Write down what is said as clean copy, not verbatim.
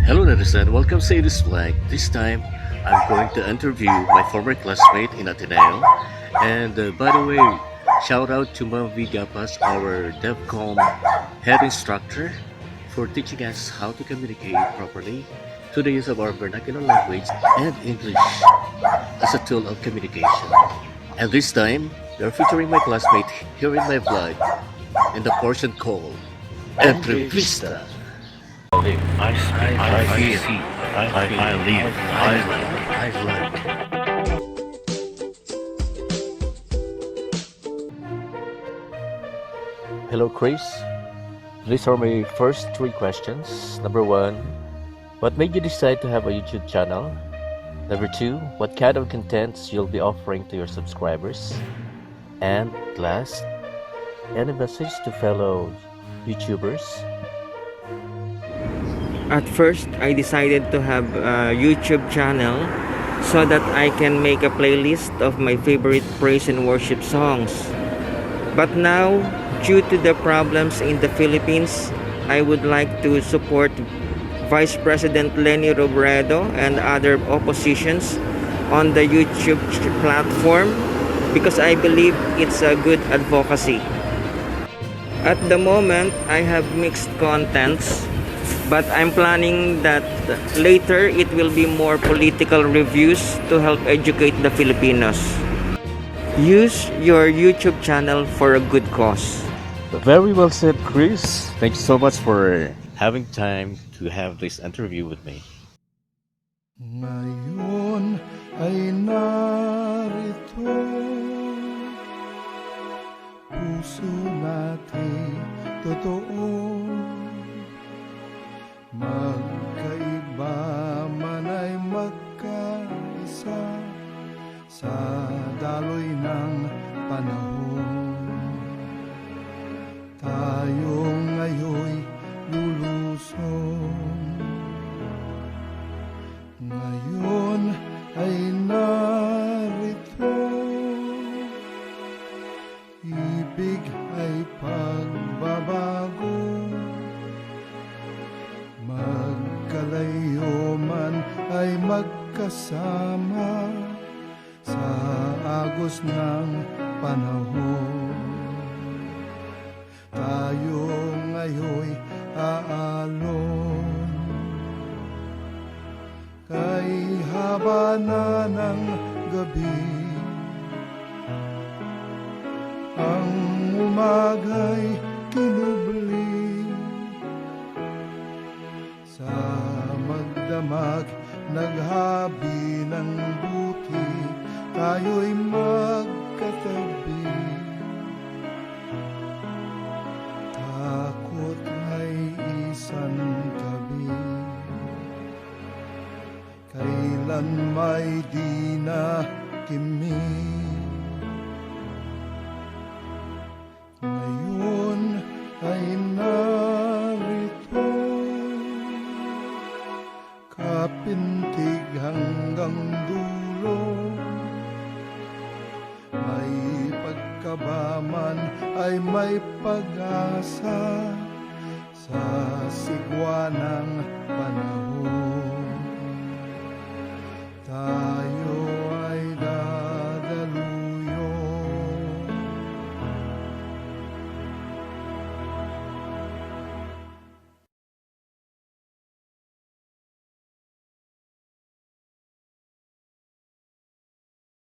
Hello netizen, welcome sa InosVLOG. This time, I'm going to interview my former classmate in Ateneo. And by the way, shout out to Ma'am V. Gapas, our DevCom head instructor, for teaching us how to communicate properly to the use of our vernacular language and English as a tool of communication. And this time, they're featuring my classmate here in my vlog in the portion called ENTREVISTA. I speak, I feel, I live, I learn. Hello, Chris. These are my first three questions. Number one, what made you decide to have a YouTube channel? Number two, what kind of contents you'll be offering to your subscribers? And last, any message to fellow YouTubers? At first, I decided to have a YouTube channel so that I can make a playlist of my favorite praise and worship songs. But now, due to the problems in the Philippines, I would like to support Vice President Leni Robredo and other oppositions on the YouTube platform because I believe it's a good advocacy. At the moment, I have mixed contents, but I'm planning that later it will be more political reviews to help educate the Filipinos. Use your YouTube channel for a good cause. Very well said, Chris. Thank you so much for having time to have this interview with me. Ngayon ay narito, puso natin totoo. Magkaiba man ay magkaisa sa daloy ng panahon. Tayo ngayon lulusong. Ngayon ay narito, ibig ay pagbabago. Magkalayo man ay magkasama sa agos ng panahon. Tayo ngayon aalon, kay haba na ng gabi, ang umaga'y kinubli. Sa magdamag, naghabi ng buti, tayo'y magkatabi. Takot ay isang tabi, kailan may di na kimi. Ngayon ay narito, kapintig hanggang dulo. May pagkabaman ay may pag-asa sa sigwa ng panahon.